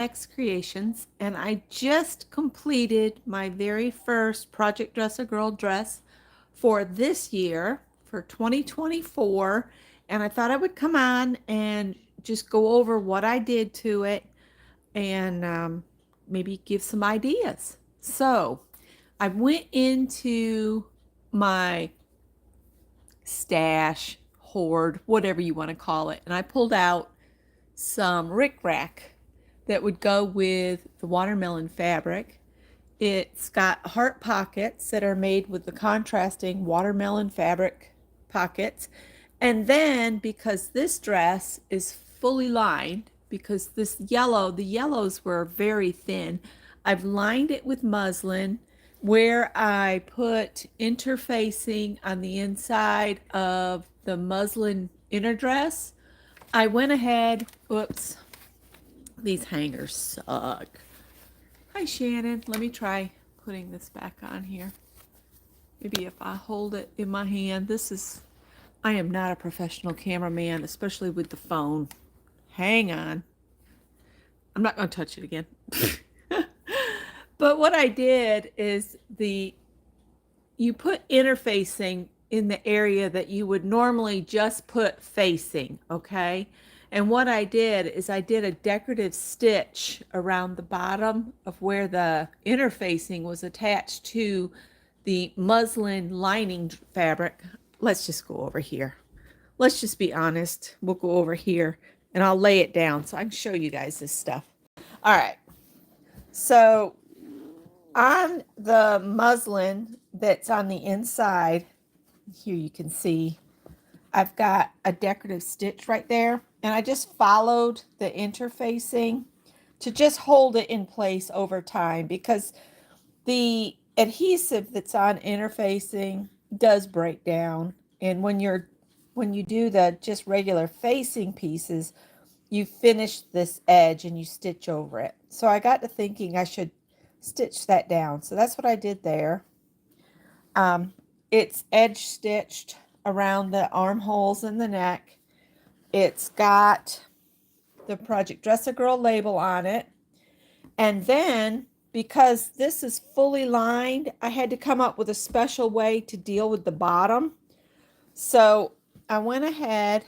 X Creations, and I just completed my very first Project Dress a Girl dress for this year, for 2024, and I thought I would come on and just go over what I did to it and maybe give some ideas. So I went into my stash, hoard, whatever you want to call it, and I pulled out some rickrack that would go with the watermelon fabric. It's got heart pockets that are made with the contrasting watermelon fabric pockets. And then because this dress is fully lined, because the yellows were very thin, I've lined it with muslin where I put interfacing on the inside of the muslin inner dress. I went ahead, oops, these hangers suck. Hi, Shannon. Let me try putting this back on here. Maybe if I hold it in my hand. I am not a professional cameraman, especially with the phone. Hang on. I'm not going to touch it again. But what I did is you put interfacing in the area that you would normally just put facing, okay? And what I did is I did a decorative stitch around the bottom of where the interfacing was attached to the muslin lining fabric. Let's just go over here. Let's just be honest. We'll go over here and I'll lay it down so I can show you guys this stuff. All right. So on the muslin that's on the inside, here you can see I've got a decorative stitch right there, and I just followed the interfacing to just hold it in place over time because the adhesive that's on interfacing does break down, and when you do the just regular facing pieces, you finish this edge and you stitch over it. So I got to thinking I should stitch that down. So that's what I did there. It's edge stitched around the armholes and the neck. It's got the Project Dress a Girl label on it. And then, because this is fully lined, I had to come up with a special way to deal with the bottom. So I went ahead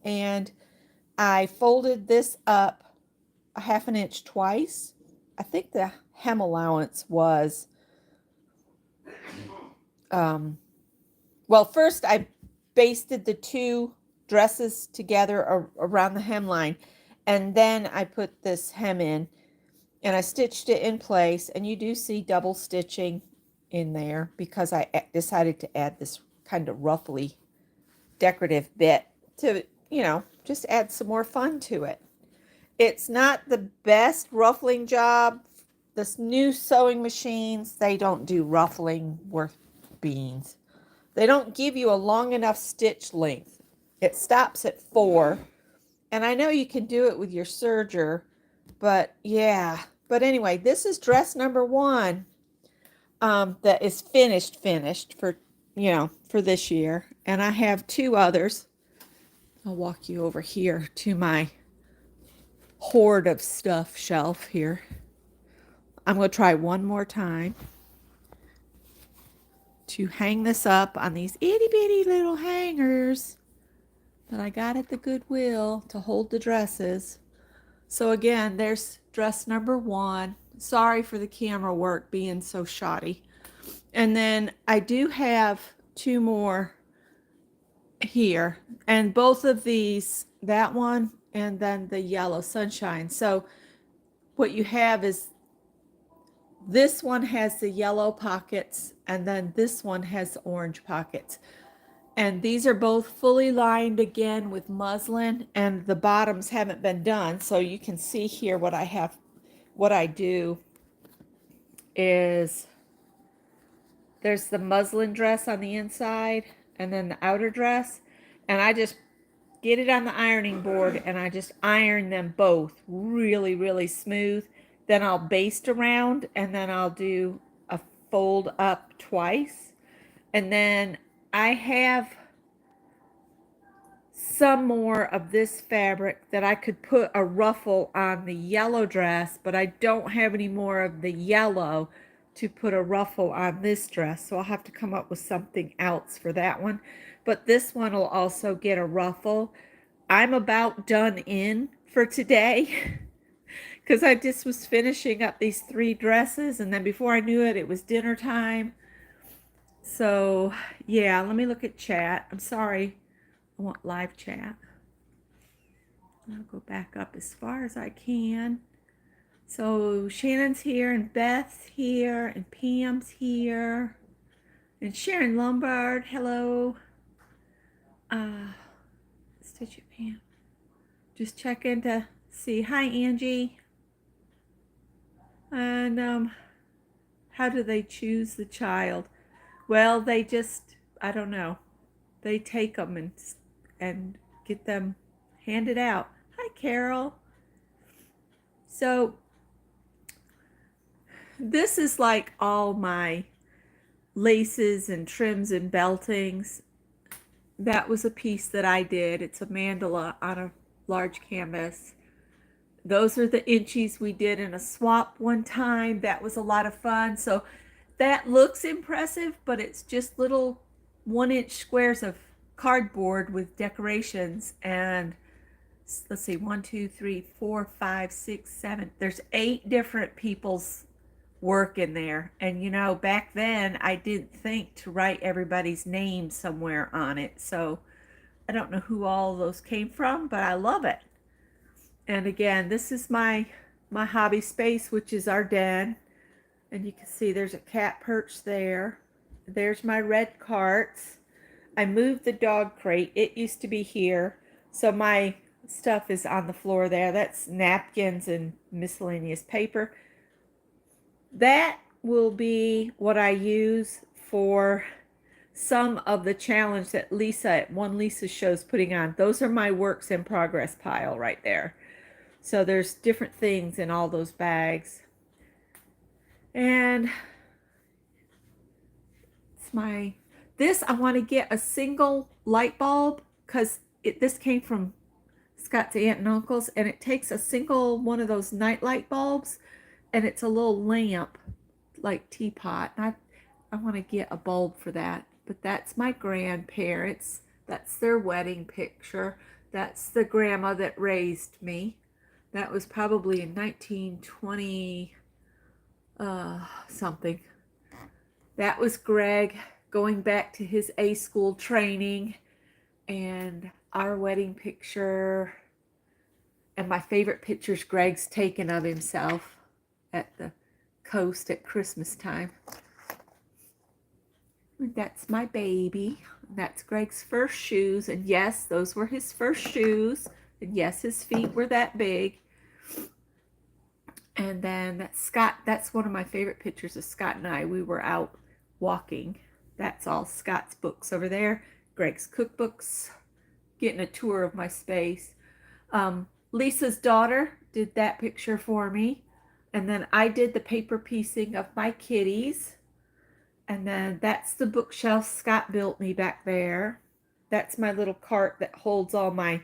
and I folded this up a 1/2 inch twice. I think the hem allowance was, well, first I basted the two dresses together around the hemline, and then I put this hem in and I stitched it in place, and you do see double stitching in there because I decided to add this kind of ruffly decorative bit to, just add some more fun to it. It's not the best ruffling job. This new sewing machines, they don't do ruffling worth beans. They don't give you a long enough stitch length. It stops at 4. And I know you can do it with your serger, but yeah. But anyway, this is dress number 1 that is finished for, for this year. And I have 2 others. I'll walk you over here to my hoard of stuff shelf here. I'm going to try one more time to hang this up on these itty bitty little hangers that I got at the Goodwill to hold the dresses. So again, there's dress number 1. Sorry for the camera work being so shoddy. And then I do have 2 more here, and both of these, that one and then the yellow sunshine. So what you have is this one has the yellow pockets, and then this one has the orange pockets. And these are both fully lined again with muslin, and the bottoms haven't been done. So you can see here what I have. What I do is there's the muslin dress on the inside and then the outer dress. And I just get it on the ironing board and I just iron them both really, really smooth. Then I'll baste around, and then I'll do a fold up twice. And then I have some more of this fabric that I could put a ruffle on the yellow dress, but I don't have any more of the yellow to put a ruffle on this dress, so I'll have to come up with something else for that one. But this one will also get a ruffle. I'm about done in for today because I just was finishing up these 3 dresses, and then before I knew it, it was dinner time. So yeah, let me look at chat. I'm sorry, I want live chat. I'll go back up as far as I can. So Shannon's here, and Beth's here, and Pam's here, and Sharon Lombard, hello. Stitch it, Pam. Just checking to see. Hi, Angie. And how do they choose the child? Well, they just, I don't know. They take them and get them handed out. Hi, Carol. So this is like all my laces and trims and beltings. That was a piece that I did. It's a mandala on a large canvas. Those are the inchies we did in a swap one time. That was a lot of fun. So that looks impressive, but it's just little 1-inch squares of cardboard with decorations. And let's see, 1, 2, 3, 4, 5, 6, 7. There's 8 different people's work in there. And you know, back then I didn't think to write everybody's name somewhere on it. So I don't know who all those came from, but I love it. And again, this is my hobby space, which is our den. And you can see there's a cat perch there. There's my red carts. I moved the dog crate. It used to be here. So my stuff is on the floor there. That's napkins and miscellaneous paper. That will be what I use for some of the challenge that Lisa at One Lisa Show's putting on. Those are my works in progress pile right there. So there's different things in all those bags. And it's my, this, I want to get a single light bulb because this came from Scott's aunt and uncle's, and it takes a single one of those night light bulbs, and it's a little lamp like teapot. And I want to get a bulb for that. But that's my grandparents. That's their wedding picture. That's the grandma that raised me. That was probably in 1920 something. That was Greg going back to his A school training, and our wedding picture. And my favorite picture's Greg's taken of himself at the coast at Christmas time. And that's my baby. That's Greg's first shoes. And yes, those were his first shoes. And yes, his feet were that big. And then that's Scott. That's one of my favorite pictures of Scott and I. We were out walking. That's all Scott's books over there. Greg's cookbooks. Getting a tour of my space. Lisa's daughter did that picture for me. And then I did the paper piecing of my kitties. And then that's the bookshelf Scott built me back there. That's my little cart that holds all my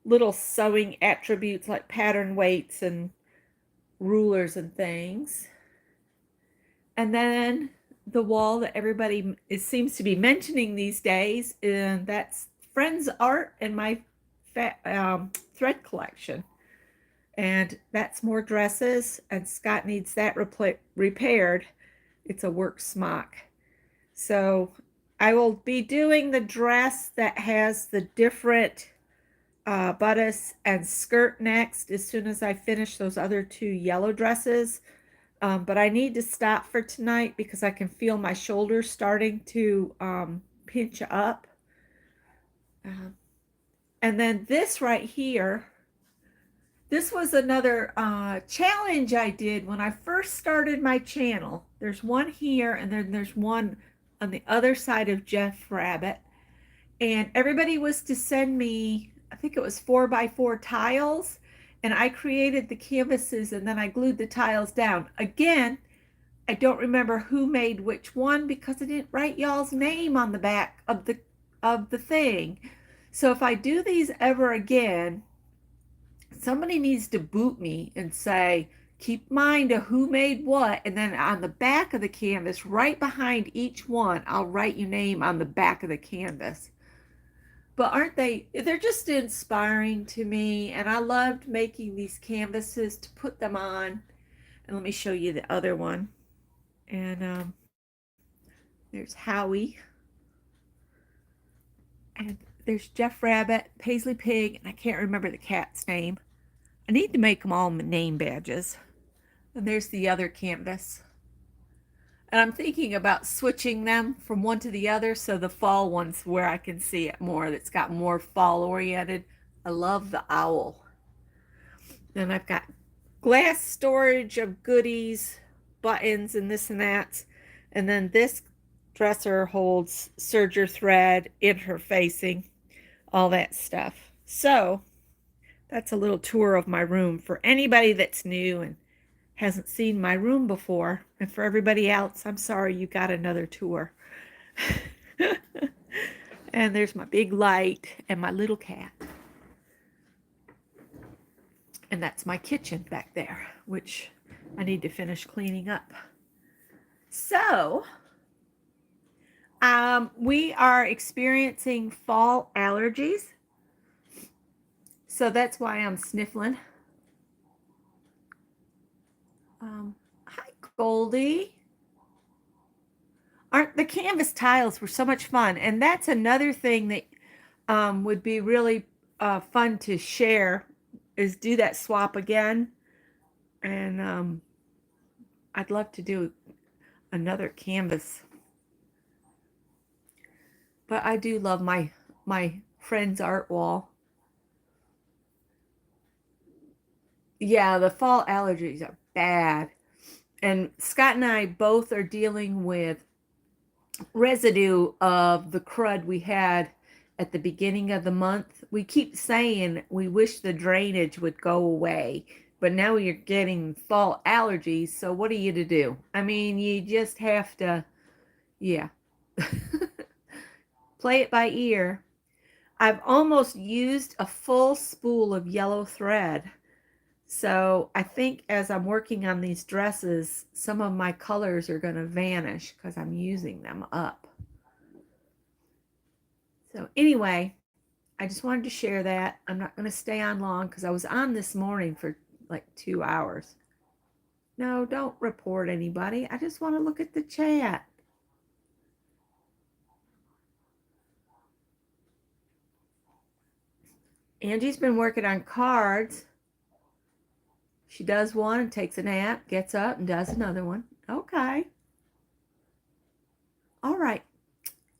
little sewing attributes like pattern weights and rulers and things. And then the wall that everybody seems to be mentioning these days, and that's Friends Art and my thread collection. And that's more dresses, and Scott needs that repaired. It's a work smock. So I will be doing the dress that has the different bodice and skirt next as soon as I finish those other 2 yellow dresses. But I need to stop for tonight because I can feel my shoulders starting to pinch up. And then this right here, this was another challenge I did when I first started my channel. There's one here, and then there's one on the other side of Jeff Rabbit. And everybody was to send me, I think it was 4x4 tiles. And I created the canvases, and then I glued the tiles down. Again, I don't remember who made which one because I didn't write y'all's name on the back of the thing. So if I do these ever again, somebody needs to boot me and say, keep mind of who made what, and then on the back of the canvas, right behind each one, I'll write your name on the back of the canvas. But aren't they, they're just inspiring to me, and I loved making these canvases to put them on. And let me show you the other one. And there's Howie, and there's Jeff Rabbit, Paisley Pig, and I can't remember the cat's name. I need to make them all name badges. And there's the other canvas. And I'm thinking about switching them from one to the other, so the fall one's where I can see it more. That's got more fall oriented. I love the owl. Then I've got glass storage of goodies, buttons, and this and that. And then this dresser holds serger thread, interfacing, all that stuff. So that's a little tour of my room for anybody that's new and hasn't seen my room before. And for everybody else, I'm sorry you got another tour. And there's my big light and my little cat. And that's my kitchen back there, which I need to finish cleaning up. So, we are experiencing fall allergies. So that's why I'm sniffling. Hi, Goldie. Aren't the canvas tiles were so much fun? And that's another thing that would be really fun to share, is do that swap again. And I'd love to do another canvas. But I do love my friend's art wall. Yeah, the fall allergies are bad. And Scott and I both are dealing with residue of the crud we had at the beginning of the month. We keep saying we wish the drainage would go away, but now you're getting fall allergies. So what are you to do? I mean, you just have to, yeah, play it by ear. I've almost used a full spool of yellow thread. So I think as I'm working on these dresses, some of my colors are going to vanish because I'm using them up. So anyway, I just wanted to share that. I'm not going to stay on long because I was on this morning for like 2 hours. No, don't report anybody. I just want to look at the chat. Angie's been working on cards. She does one and takes a nap, gets up and does another one. Okay. All right.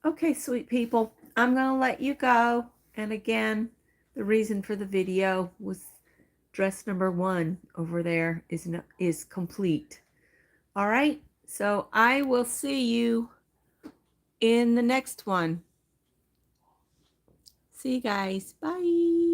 Okay, sweet people. I'm going to let you go. And again, the reason for the video was dress number 1 over there is complete. All right. So I will see you in the next one. See you guys. Bye.